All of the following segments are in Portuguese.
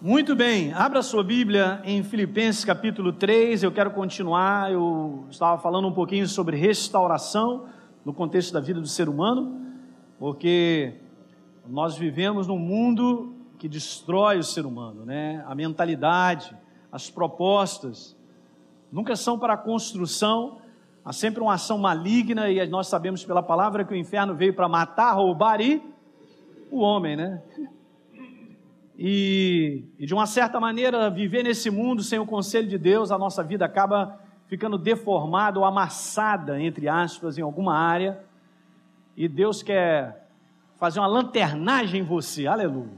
Muito bem, abra sua Bíblia em Filipenses capítulo 3, eu quero continuar, eu estava falando um pouquinho sobre restauração no contexto da vida do ser humano, porque nós vivemos num mundo que destrói o ser humano, né? A mentalidade, as propostas, nunca são para a construção, há sempre uma ação maligna e nós sabemos pela palavra que o inferno veio para matar, roubar e o homem, né? E de uma certa maneira, viver nesse mundo sem o conselho de Deus, a nossa vida acaba ficando deformada ou amassada, entre aspas, em alguma área, e Deus quer fazer uma lanternagem em você, aleluia.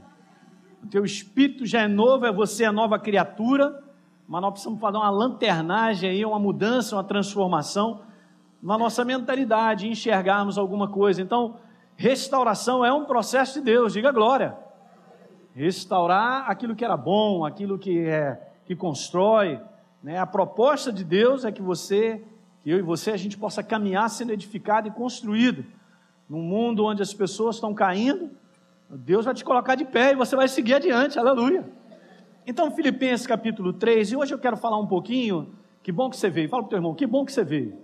O teu espírito já é novo, você é nova criatura, mas nós precisamos fazer uma lanternagem aí, uma mudança, uma transformação na nossa mentalidade, enxergarmos alguma coisa. Então, restauração é um processo de Deus, diga glória. Restaurar aquilo que era bom, aquilo que constrói, né? A proposta de Deus é que eu e você, a gente possa caminhar sendo edificado e construído. Num mundo onde as pessoas estão caindo, Deus vai te colocar de pé e você vai seguir adiante, aleluia. Então, Filipenses capítulo 3, e hoje eu quero falar um pouquinho, que bom que você veio, fala para o teu irmão, que bom que você veio.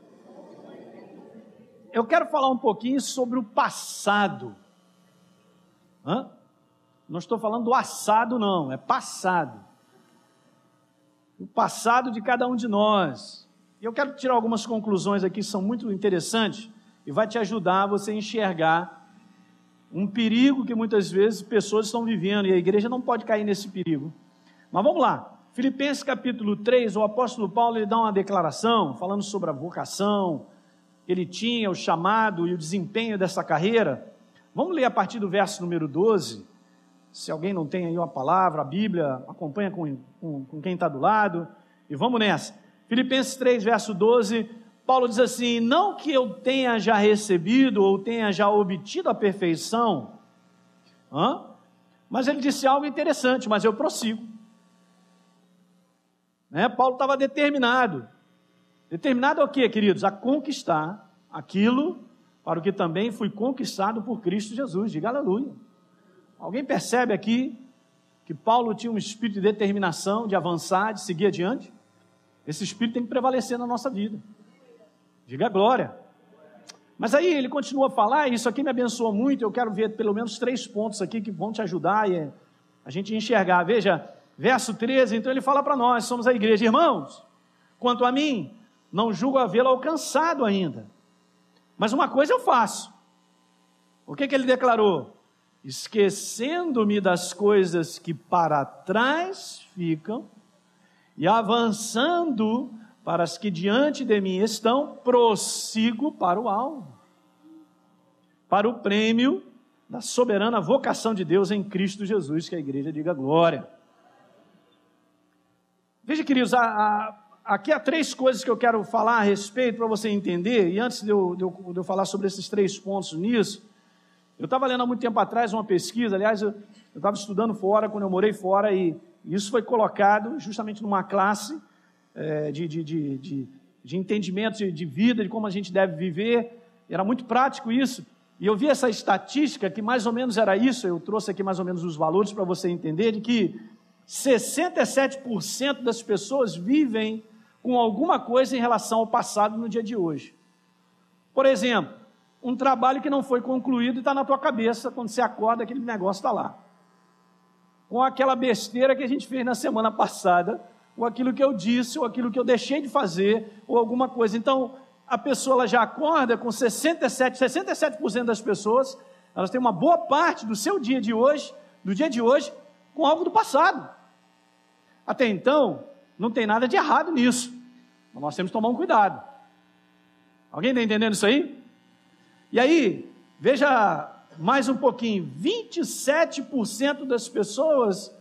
Eu quero falar um pouquinho sobre o passado. Não estou falando do assado não, é passado. O passado de cada um de nós. E eu quero tirar algumas conclusões aqui que são muito interessantes e vai te ajudar a você enxergar um perigo que muitas vezes pessoas estão vivendo e a igreja não pode cair nesse perigo. Mas vamos lá, Filipenses capítulo 3, o apóstolo Paulo ele dá uma declaração falando sobre a vocação que ele tinha, o chamado e o desempenho dessa carreira. Vamos ler a partir do verso número 12. Se alguém não tem aí uma palavra, a Bíblia, acompanha com quem está do lado. E vamos nessa. Filipenses 3, verso 12, Paulo diz assim: não que eu tenha já recebido ou tenha já obtido a perfeição, mas ele disse algo interessante, mas eu prossigo. Paulo estava determinado. Determinado ao quê, queridos? A conquistar aquilo para o que também fui conquistado por Cristo Jesus. Diga aleluia. Alguém percebe aqui que Paulo tinha um espírito de determinação, de avançar, de seguir adiante? Esse espírito tem que prevalecer na nossa vida. Diga glória. Mas aí ele continua a falar, e isso aqui me abençoou muito, eu quero ver pelo menos 3 pontos aqui que vão te ajudar a gente enxergar. Veja, verso 13, então ele fala para nós, somos a igreja. Irmãos, quanto a mim, não julgo havê-lo alcançado ainda. Mas uma coisa eu faço. O que ele declarou? Esquecendo-me das coisas que para trás ficam e avançando para as que diante de mim estão, prossigo para o alvo, para o prêmio da soberana vocação de Deus em Cristo Jesus, que a igreja diga glória. Veja, queridos, aqui há 3 coisas que eu quero falar a respeito para você entender, e antes de eu falar sobre esses 3 pontos nisso, eu estava lendo há muito tempo atrás uma pesquisa, aliás, eu estava estudando fora, quando eu morei fora, e isso foi colocado justamente numa classe de entendimento de vida, de como a gente deve viver, era muito prático isso, e eu vi essa estatística que mais ou menos era isso, eu trouxe aqui mais ou menos os valores para você entender, de que 67% das pessoas vivem com alguma coisa em relação ao passado no dia de hoje. Por exemplo, um trabalho que não foi concluído e está na tua cabeça, quando você acorda, aquele negócio está lá. Com aquela besteira que a gente fez na semana passada, ou aquilo que eu disse, ou aquilo que eu deixei de fazer, ou alguma coisa. Então, a pessoa ela já acorda com 67% das pessoas, elas têm uma boa parte do seu dia de hoje, com algo do passado. Até então, não tem nada de errado nisso, mas nós temos que tomar um cuidado. Alguém está entendendo isso aí? E aí, veja mais um pouquinho, 27% das pessoas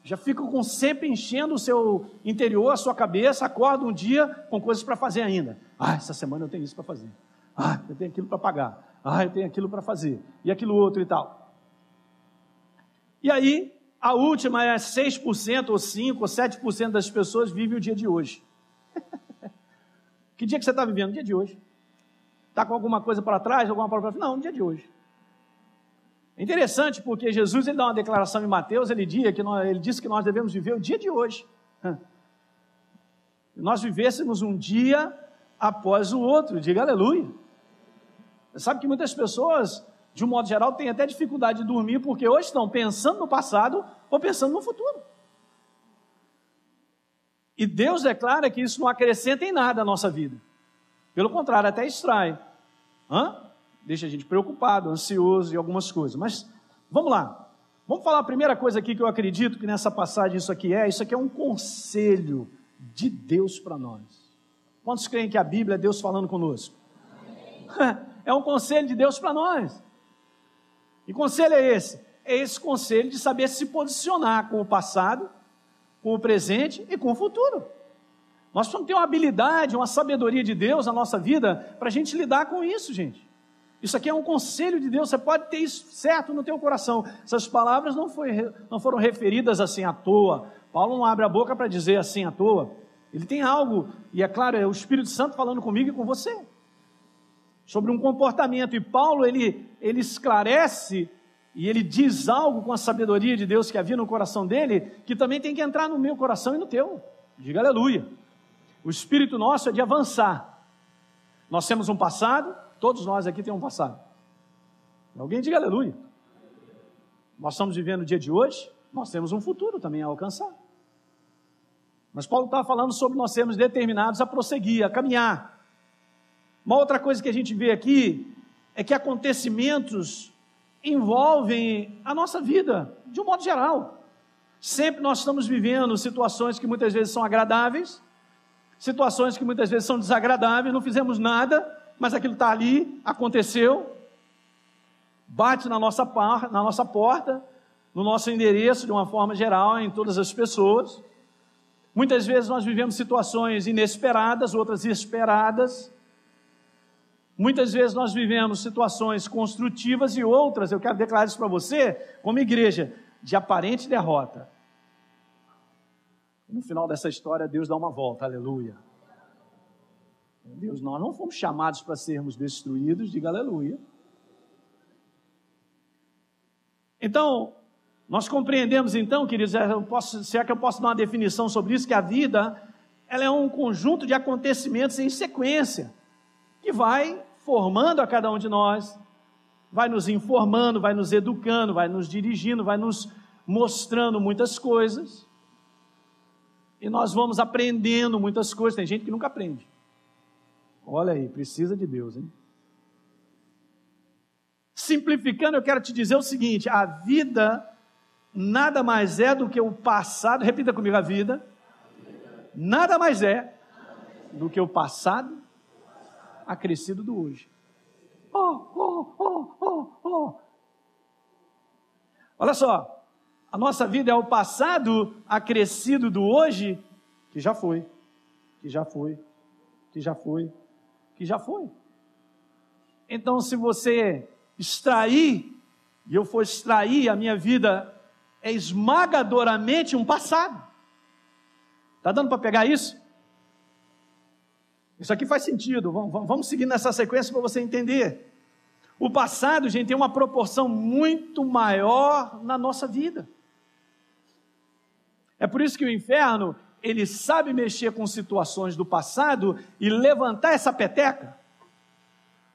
já ficam sempre enchendo o seu interior, a sua cabeça, acordam um dia com coisas para fazer ainda. Essa semana eu tenho isso para fazer. Eu tenho aquilo para pagar. Eu tenho aquilo para fazer. E aquilo outro e tal. E aí, a última é 6% ou 5% ou 7% das pessoas vivem o dia de hoje. Que dia que você está vivendo? O dia de hoje. Está com alguma coisa para trás, alguma para frente? Não, no dia de hoje. É interessante porque Jesus ele dá uma declaração em Mateus, ele disse que nós devemos viver o dia de hoje. Nós vivêssemos um dia após o outro, diga aleluia. Você sabe que muitas pessoas, de um modo geral, têm até dificuldade de dormir porque hoje estão pensando no passado ou pensando no futuro. E Deus declara que isso não acrescenta em nada à nossa vida. Pelo contrário, até extrai. Deixa a gente preocupado, ansioso e algumas coisas. Mas, vamos lá. Vamos falar a primeira coisa aqui que eu acredito que nessa passagem isso aqui é um conselho de Deus para nós. Quantos creem que a Bíblia é Deus falando conosco? É um conselho de Deus para nós. Que conselho é esse? É esse conselho de saber se posicionar com o passado, com o presente e com o futuro. Nós precisamos ter uma habilidade, uma sabedoria de Deus na nossa vida para a gente lidar com isso, gente. Isso aqui é um conselho de Deus, você pode ter isso certo no teu coração. Essas palavras não foram referidas assim à toa. Paulo não abre a boca para dizer assim à toa. Ele tem algo, e é claro, é o Espírito Santo falando comigo e com você, sobre um comportamento. E Paulo, ele esclarece e ele diz algo com a sabedoria de Deus que havia no coração dele, que também tem que entrar no meu coração e no teu. Diga aleluia. O espírito nosso é de avançar. Nós temos um passado, todos nós aqui temos um passado. Alguém diga aleluia. Nós estamos vivendo o dia de hoje, nós temos um futuro também a alcançar. Mas Paulo está falando sobre nós sermos determinados a prosseguir, a caminhar. Uma outra coisa que a gente vê aqui é que acontecimentos envolvem a nossa vida, de um modo geral. Sempre nós estamos vivendo situações que muitas vezes são agradáveis, situações que muitas vezes são desagradáveis, não fizemos nada, mas aquilo está ali, aconteceu, bate na nossa porta, no nosso endereço, de uma forma geral, em todas as pessoas. Muitas vezes nós vivemos situações inesperadas, outras esperadas. Muitas vezes nós vivemos situações construtivas e outras, eu quero declarar isso para você, como igreja, de aparente derrota. No final dessa história, Deus dá uma volta, aleluia. Deus, nós não fomos chamados para sermos destruídos, diga aleluia. Então, nós compreendemos então, queridos, se é que eu posso dar uma definição sobre isso, que a vida, ela é um conjunto de acontecimentos em sequência, que vai formando a cada um de nós, vai nos informando, vai nos educando, vai nos dirigindo, vai nos mostrando muitas coisas, e nós vamos aprendendo muitas coisas. Tem gente que nunca aprende. Olha aí, precisa de Deus, hein? Simplificando, eu quero te dizer o seguinte: a vida nada mais é do que o passado, repita comigo, a vida nada mais é do que o passado acrescido do hoje. Olha só, a nossa vida é o passado acrescido do hoje, que já foi, que já foi, que já foi, que já foi. Então, se você extrair, e eu for extrair, a minha vida é esmagadoramente um passado. Está dando para pegar isso? Isso aqui faz sentido, vamos seguir nessa sequência para você entender. O passado, gente, tem uma proporção muito maior na nossa vida. É por isso que o inferno, ele sabe mexer com situações do passado e levantar essa peteca,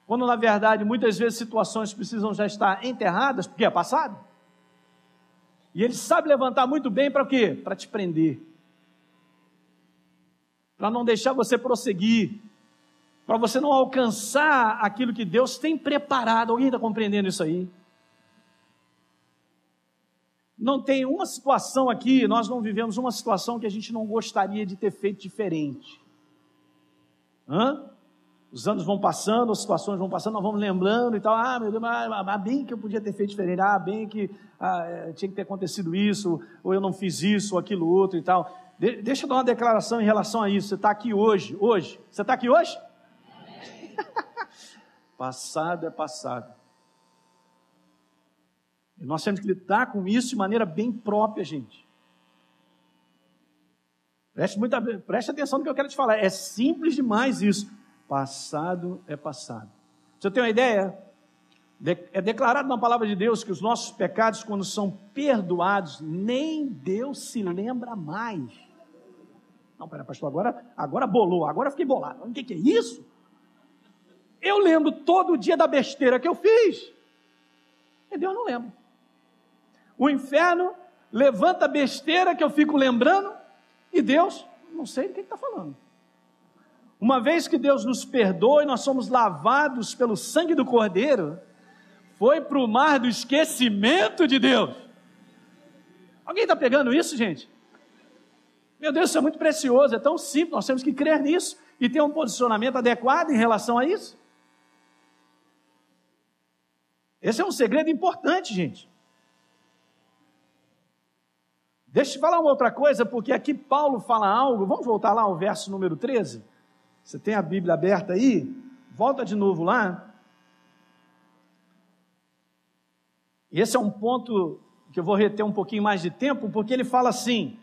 quando na verdade muitas vezes situações precisam já estar enterradas, porque é passado. E ele sabe levantar muito bem para quê? Para te prender, para não deixar você prosseguir, para você não alcançar aquilo que Deus tem preparado. Alguém está compreendendo isso aí? Não tem uma situação aqui, nós não vivemos uma situação que a gente não gostaria de ter feito diferente. Os anos vão passando, as situações vão passando, nós vamos lembrando e tal. Meu Deus, bem que eu podia ter feito diferente. Bem que tinha que ter acontecido isso, ou eu não fiz isso, ou aquilo outro e tal. Deixa eu dar uma declaração em relação a isso. Você está aqui hoje. Você está aqui hoje? Passado é passado. E nós temos que lidar com isso de maneira bem própria, gente. Preste atenção no que eu quero te falar. É simples demais isso. Passado é passado. Pra você ter uma ideia, É declarado na palavra de Deus que os nossos pecados, quando são perdoados, nem Deus se lembra mais. Não, pera, pastor, agora bolou, agora eu fiquei bolado. O que é isso? Eu lembro todo dia da besteira que eu fiz, e Deus não lembra. O inferno levanta a besteira que eu fico lembrando, e Deus, não sei do que está falando. Uma vez que Deus nos perdoa e nós somos lavados pelo sangue do Cordeiro, foi para o mar do esquecimento de Deus. Alguém está pegando isso, gente? Meu Deus, isso é muito precioso, é tão simples, nós temos que crer nisso e ter um posicionamento adequado em relação a isso. Esse é um segredo importante, gente. Deixa eu te falar uma outra coisa, porque aqui Paulo fala algo, vamos voltar lá ao verso número 13? Você tem a Bíblia aberta aí? Volta de novo lá. Esse é um ponto que eu vou reter um pouquinho mais de tempo, porque ele fala assim,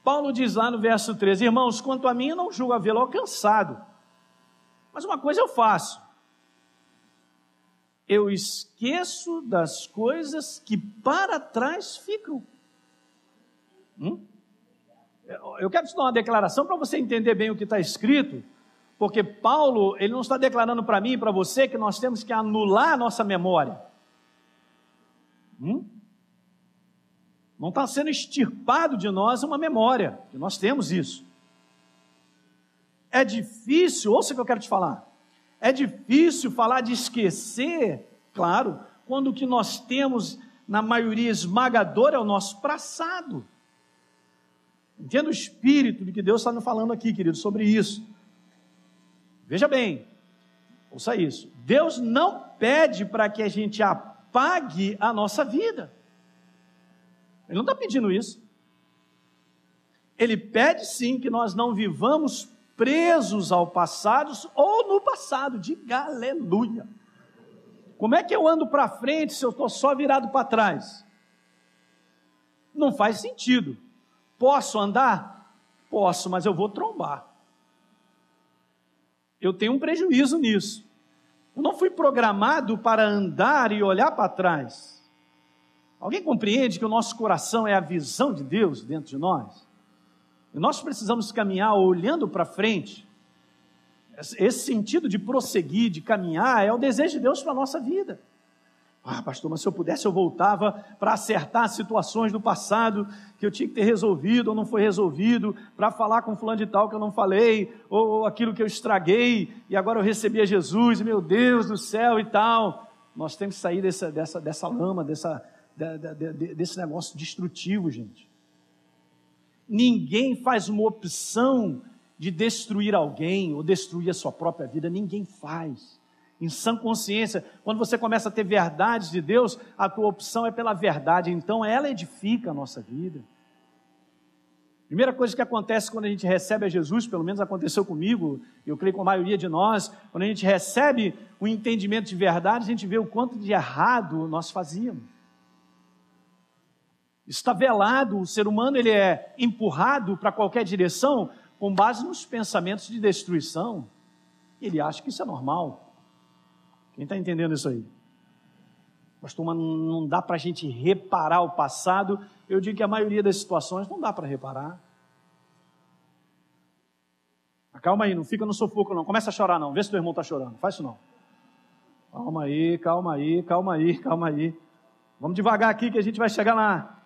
Paulo diz lá no verso 13, irmãos, quanto a mim eu não julgo havê-lo alcançado, mas uma coisa eu faço, eu esqueço das coisas que para trás ficam. Eu quero te dar uma declaração para você entender bem o que está escrito, porque Paulo, ele não está declarando para mim e para você que nós temos que anular a nossa memória. Não está sendo extirpado de nós uma memória, que nós temos isso. É difícil, ouça o que eu quero te falar, é difícil falar de esquecer, claro, quando o que nós temos, na maioria esmagadora, é o nosso passado. Entenda o espírito de que Deus está nos falando aqui, querido, sobre isso. Veja bem, ouça isso, Deus não pede para que a gente apague a nossa vida. Ele não está pedindo isso. Ele pede sim que nós não vivamos presos ao passado ou no passado. Diga aleluia. Como é que eu ando para frente se eu estou só virado para trás? Não faz sentido. Posso andar? Posso, mas eu vou trombar. Eu tenho um prejuízo nisso. Eu não fui programado para andar e olhar para trás. Alguém compreende que o nosso coração é a visão de Deus dentro de nós? E nós precisamos caminhar olhando para frente. Esse sentido de prosseguir, de caminhar, é o desejo de Deus para a nossa vida. Ah, pastor, mas se eu pudesse eu voltava para acertar situações do passado que eu tinha que ter resolvido ou não foi resolvido, para falar com fulano de tal que eu não falei, ou aquilo que eu estraguei e agora eu recebi a Jesus, meu Deus do céu e tal. Nós temos que sair dessa lama, desse negócio destrutivo, gente. Ninguém faz uma opção de destruir alguém ou destruir a sua própria vida, ninguém faz. Em sã consciência, quando você começa a ter verdades de Deus, a tua opção é pela verdade, então ela edifica a nossa vida. Primeira coisa que acontece quando a gente recebe a Jesus, pelo menos aconteceu comigo, eu creio com a maioria de nós, quando a gente recebe o entendimento de verdade, a gente vê o quanto de errado nós fazíamos. Está velado, o ser humano ele é empurrado para qualquer direção com base nos pensamentos de destruição. Ele acha que isso é normal. Quem está entendendo isso aí? Pastor, mas não dá para a gente reparar o passado. Eu digo que a maioria das situações não dá para reparar. Calma aí, não fica no sufoco não. Começa a chorar não, vê se teu irmão está chorando. Faz isso não. Calma aí, calma aí, calma aí, calma aí. Vamos devagar aqui que a gente vai chegar lá.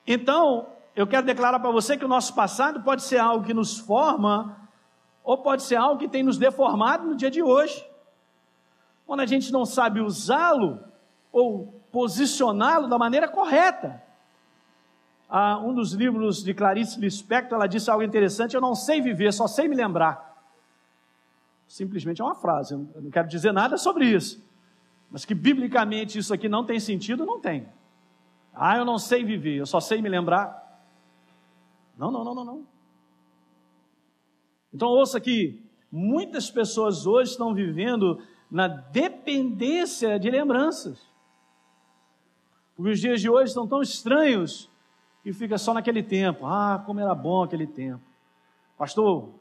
Então, eu quero declarar para você que o nosso passado pode ser algo que nos forma, ou pode ser algo que tem nos deformado no dia de hoje. Quando a gente não sabe usá-lo, ou posicioná-lo da maneira correta. Um dos livros de Clarice Lispector, ela disse algo interessante, eu não sei viver, só sei me lembrar. Simplesmente é uma frase, eu não quero dizer nada sobre isso. Mas que biblicamente isso aqui não tem sentido, não tem. Eu não sei viver, eu só sei me lembrar. Não. Então ouça aqui, muitas pessoas hoje estão vivendo na dependência de lembranças. Porque os dias de hoje estão tão estranhos que fica só naquele tempo. Como era bom aquele tempo. Pastor,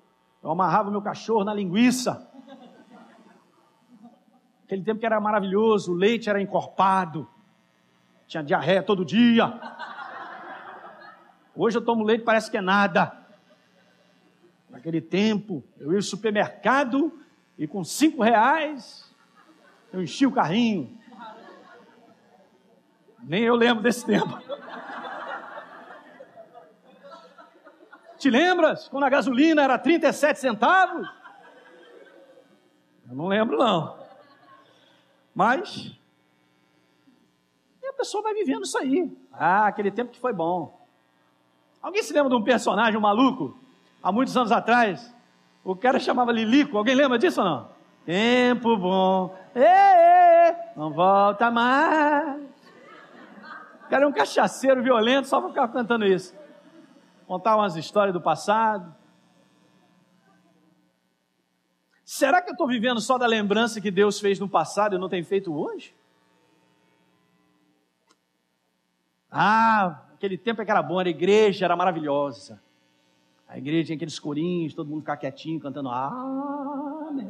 eu amarrava meu cachorro na linguiça. Aquele tempo que era maravilhoso, o leite era encorpado, tinha diarreia todo dia. Hoje eu tomo leite, parece que é nada. Naquele tempo, eu ia ao supermercado e com R$5 eu enchia o carrinho. Nem eu lembro desse tempo. Te lembras? Quando a gasolina era 37 centavos? Eu não lembro, não. Mas, e a pessoa vai vivendo isso aí. Ah, aquele tempo que foi bom. Alguém se lembra de um personagem, um maluco? Há muitos anos atrás, o cara chamava Lilico. Alguém lembra disso ou não? Tempo bom, não volta mais. O cara é um cachaceiro violento, só para ficar cantando isso. Contar umas histórias do passado. Será que eu estou vivendo só da lembrança que Deus fez no passado e não tem feito hoje? Ah, aquele tempo que era bom, a igreja era maravilhosa. A igreja tinha aqueles corinhos, todo mundo ficava quietinho, cantando amém.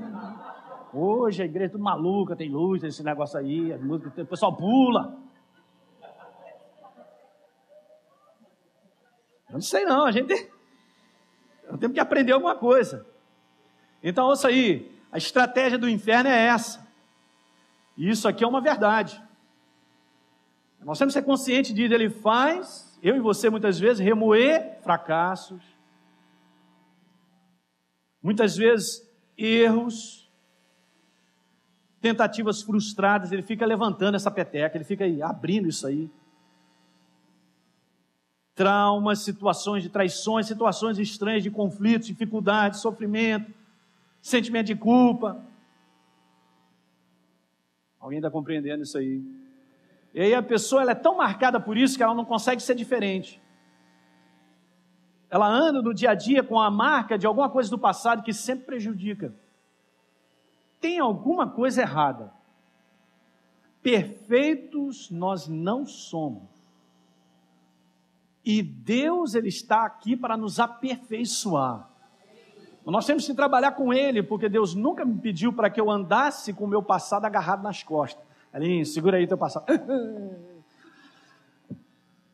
Hoje a igreja é tudo maluca, tem luz, esse negócio aí, a música, o pessoal pula. Eu não sei não, nós temos que aprender alguma coisa. Então ouça aí, a estratégia do inferno é essa. E isso aqui é uma verdade. Nós temos que ser conscientes disso. Ele faz, eu e você muitas vezes, remoer fracassos. Muitas vezes erros, tentativas frustradas. Ele fica levantando essa peteca, ele fica aí, abrindo isso aí. Traumas, situações de traições, situações estranhas de conflitos, dificuldades, sofrimento, sentimento de culpa. Alguém está compreendendo isso aí? E aí a pessoa ela é tão marcada por isso que ela não consegue ser diferente. Ela anda no dia a dia com a marca de alguma coisa do passado que sempre prejudica. Tem alguma coisa errada. Perfeitos nós não somos. E Deus, Ele está aqui para nos aperfeiçoar. Nós temos que trabalhar com Ele, porque Deus nunca me pediu para que eu andasse com o meu passado agarrado nas costas. Alinho, segura aí teu passado.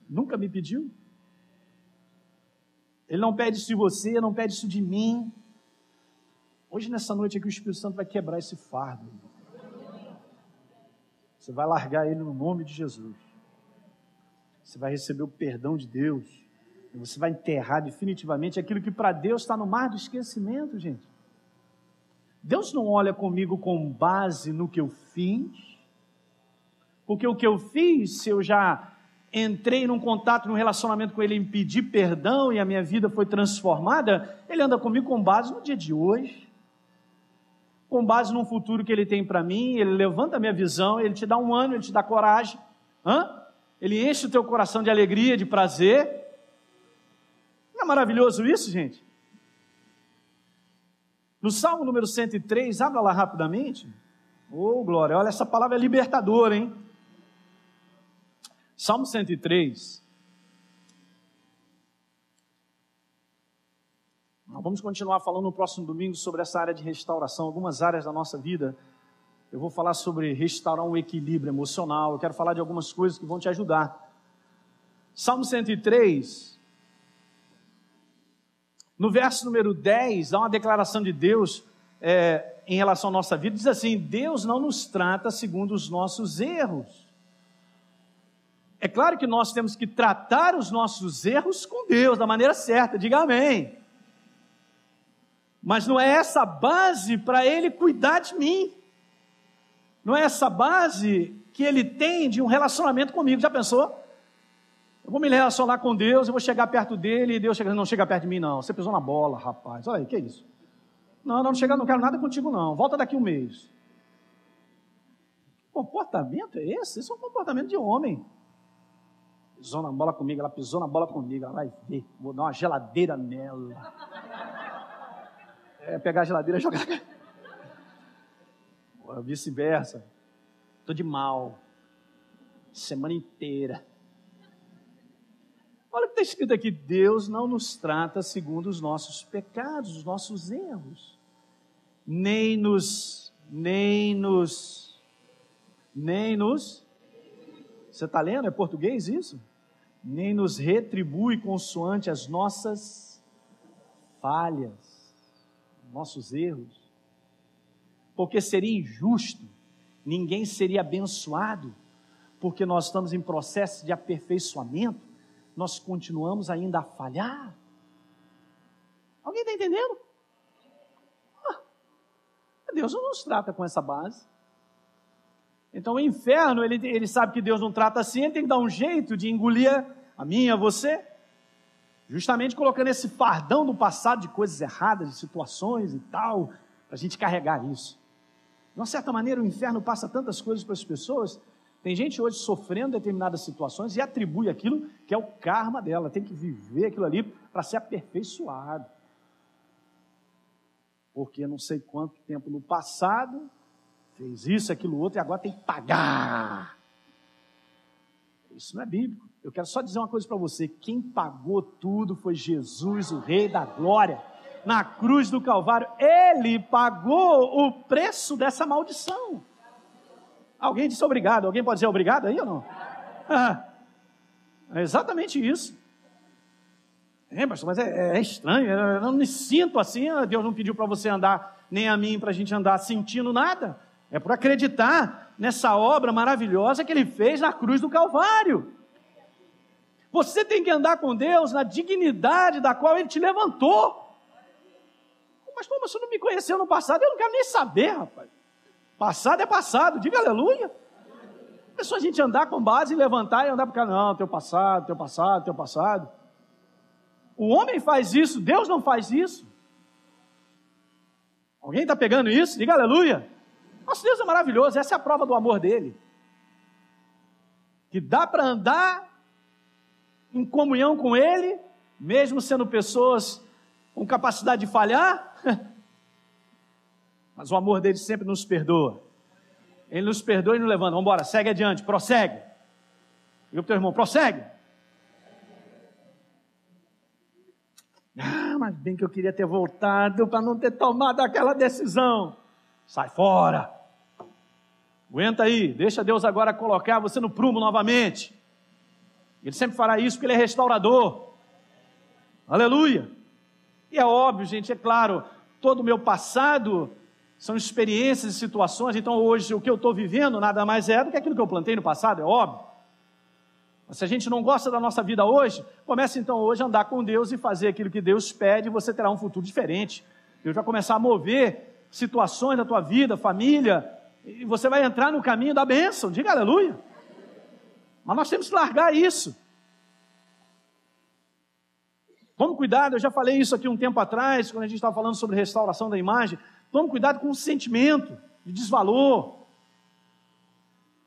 Nunca me pediu. Ele não pede isso de você, não pede isso de mim. Hoje, nessa noite aqui, o Espírito Santo vai quebrar esse fardo. Você vai largar ele no nome de Jesus. Você vai receber o perdão de Deus. E você vai enterrar definitivamente aquilo que para Deus está no mar do esquecimento, gente. Deus não olha comigo com base no que eu fiz. Porque o que eu fiz, se eu já entrei num contato, num relacionamento com Ele, em pedir perdão e a minha vida foi transformada, Ele anda comigo com base no dia de hoje. Com base no futuro que Ele tem para mim. Ele levanta a minha visão, Ele te dá um ânimo, Ele te dá coragem. Ele enche o teu coração de alegria, de prazer. Não é maravilhoso isso, gente? No Salmo número 103, abra lá rapidamente. Oh, glória, olha, essa palavra é libertadora, hein? Salmo 103. Nós vamos continuar falando no próximo domingo sobre essa área de restauração, algumas áreas da nossa vida. Eu vou falar sobre restaurar um equilíbrio emocional. Eu quero falar de algumas coisas que vão te ajudar. Salmo 103, no verso número 10, há uma declaração de Deus em relação à nossa vida. Diz assim: Deus não nos trata segundo os nossos erros. É claro que nós temos que tratar os nossos erros com Deus, da maneira certa, diga amém. Mas não é essa a base para Ele cuidar de mim. Não é essa base que Ele tem de um relacionamento comigo. Já pensou? Eu vou me relacionar com Deus, eu vou chegar perto dEle, e Deus não chega perto de mim não. Você pisou na bola, rapaz. Olha aí, que é isso? Não quero nada contigo não. Volta daqui um mês. Que comportamento é esse? Esse é um comportamento de homem. Pisou na bola comigo, ela pisou na bola comigo, ela vai ver. Vou dar uma geladeira nela. Pegar a geladeira e jogar. Vice-versa. Estou de mal. Semana inteira. Olha o que está escrito aqui. Deus não nos trata segundo os nossos pecados, os nossos erros. Nem nos nem nos... Você está lendo? É português isso? Nem nos retribui consoante as nossas falhas, nossos erros. Porque seria injusto, ninguém seria abençoado, porque nós estamos em processo de aperfeiçoamento, nós continuamos ainda a falhar. Alguém está entendendo? Deus não nos trata com essa base. Então o inferno, ele sabe que Deus não trata assim, ele tem que dar um jeito de engolir a mim, a você, justamente colocando esse fardão do passado de coisas erradas, de situações e tal, para a gente carregar isso. De uma certa maneira o inferno passa tantas coisas para as pessoas. Tem gente hoje sofrendo determinadas situações e atribui aquilo que é o karma dela, tem que viver aquilo ali para ser aperfeiçoado. Porque não sei quanto tempo no passado fez isso, aquilo, outro, e agora tem que pagar. Isso não é bíblico. Eu quero só dizer uma coisa para você: quem pagou tudo foi Jesus, o Rei da Glória, na cruz do Calvário. Ele pagou o preço dessa maldição. Alguém disse obrigado? Alguém pode dizer obrigado aí ou não? É exatamente isso. Pastor, mas é estranho, eu não me sinto assim. Deus não pediu para você andar, nem a mim, para a gente andar sentindo nada. É por acreditar nessa obra maravilhosa que Ele fez na cruz do Calvário. Você tem que andar com Deus na dignidade da qual Ele te levantou. Mas como você não me conheceu no passado? Eu não quero nem saber, rapaz. Passado é passado, diga aleluia. É só a gente andar com base e levantar e andar para cá. Não, teu passado, teu passado, teu passado. O homem faz isso, Deus não faz isso. Alguém está pegando isso? Diga aleluia. Nosso Deus é maravilhoso, essa é a prova do amor dele. Que dá para andar em comunhão com Ele, mesmo sendo pessoas com capacidade de falhar, mas o amor dele sempre nos perdoa. Ele nos perdoa e nos levanta. Vamos embora, segue adiante, prossegue. Diga para o teu irmão, prossegue. Mas bem que eu queria ter voltado para não ter tomado aquela decisão. Sai fora. Aguenta aí, deixa Deus agora colocar você no prumo novamente. Ele sempre fará isso porque Ele é restaurador. Aleluia. E é óbvio, gente, é claro, todo o meu passado são experiências e situações, então hoje o que eu estou vivendo nada mais é do que aquilo que eu plantei no passado, é óbvio. Mas se a gente não gosta da nossa vida hoje, comece então hoje a andar com Deus e fazer aquilo que Deus pede, e você terá um futuro diferente. Deus vai começar a mover situações da tua vida, família, e você vai entrar no caminho da bênção, diga aleluia. Mas nós temos que largar isso. Tome cuidado, eu já falei isso aqui um tempo atrás, quando a gente estava falando sobre restauração da imagem. Tome cuidado com o sentimento de desvalor.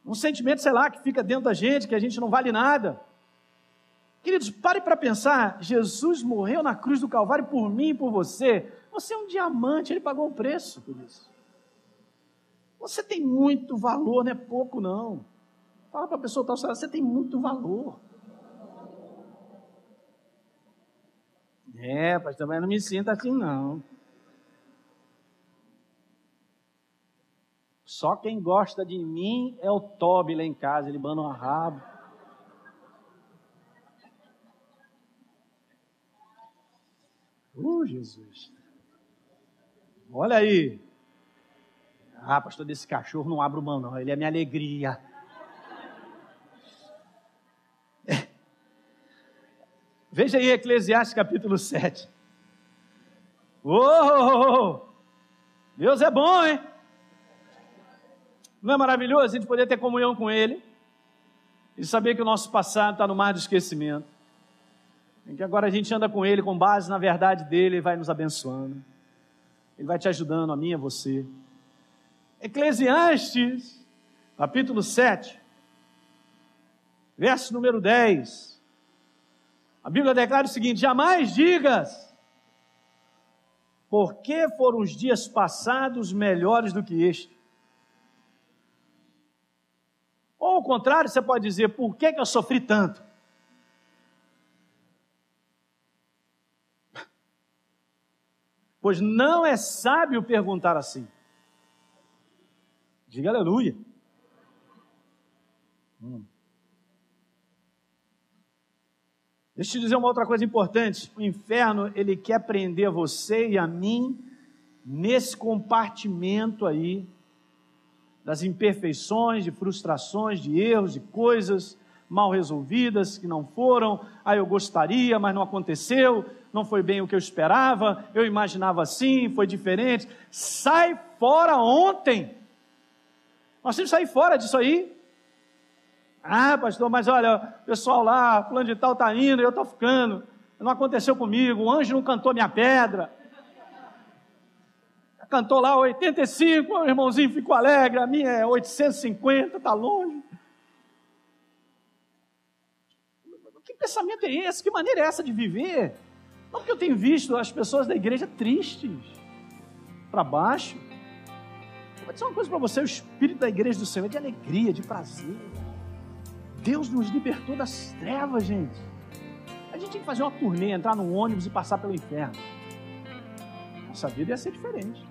Um sentimento, sei lá, que fica dentro da gente, que a gente não vale nada. Queridos, pare para pensar, Jesus morreu na cruz do Calvário por mim e por você. Você é um diamante, Ele pagou o preço por isso. Você tem muito valor, não é pouco não. Fala para a pessoa, você tem muito valor. Mas também não me sinta assim não. Só quem gosta de mim é o Toby lá em casa, ele bana o rabo. Jesus. Olha aí. Pastor, desse cachorro não abro mão não, ele é minha alegria. Veja aí Eclesiastes capítulo 7. Deus é bom, hein? Não é maravilhoso a gente poder ter comunhão com Ele e saber que o nosso passado está no mar do esquecimento, e que agora a gente anda com Ele com base na verdade dEle, Ele vai nos abençoando, Ele vai te ajudando, a mim e a você. Eclesiastes capítulo 7, verso número 10, a Bíblia declara o seguinte: jamais digas, por que foram os dias passados melhores do que este? Ou ao contrário, você pode dizer, por que eu sofri tanto? Pois não é sábio perguntar assim. Diga aleluia. Deixa eu te dizer uma outra coisa importante. O inferno, ele quer prender você e a mim nesse compartimento aí das imperfeições, de frustrações, de erros, de coisas mal resolvidas que não foram. Eu gostaria, mas não aconteceu. Não foi bem o que eu esperava. Eu imaginava assim, foi diferente. Sai fora ontem. Nós temos que sair fora disso aí. Pastor, mas olha, o pessoal lá, fulano de tal está indo, eu estou ficando. Não aconteceu comigo, o anjo não cantou minha pedra. Cantou lá 85, o irmãozinho ficou alegre, a minha é 850, está longe. Que pensamento é esse? Que maneira é essa de viver? Não, porque eu tenho visto as pessoas da igreja tristes, para baixo. Vou dizer uma coisa para você, o espírito da igreja do Senhor é de alegria, de prazer. Deus nos libertou das trevas, gente. A gente tinha que fazer uma turnê, entrar num ônibus e passar pelo inferno. Nossa vida ia ser diferente.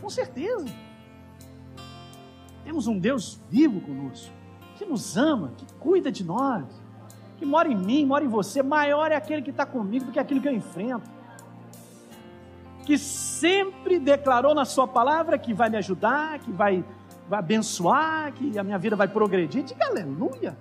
Com certeza. Temos um Deus vivo conosco, que nos ama, que cuida de nós, que mora em mim, mora em você. Maior é aquele que está comigo do que aquilo que eu enfrento. Que sempre declarou na sua palavra que vai me ajudar, que vai abençoar, que a minha vida vai progredir. Diga aleluia.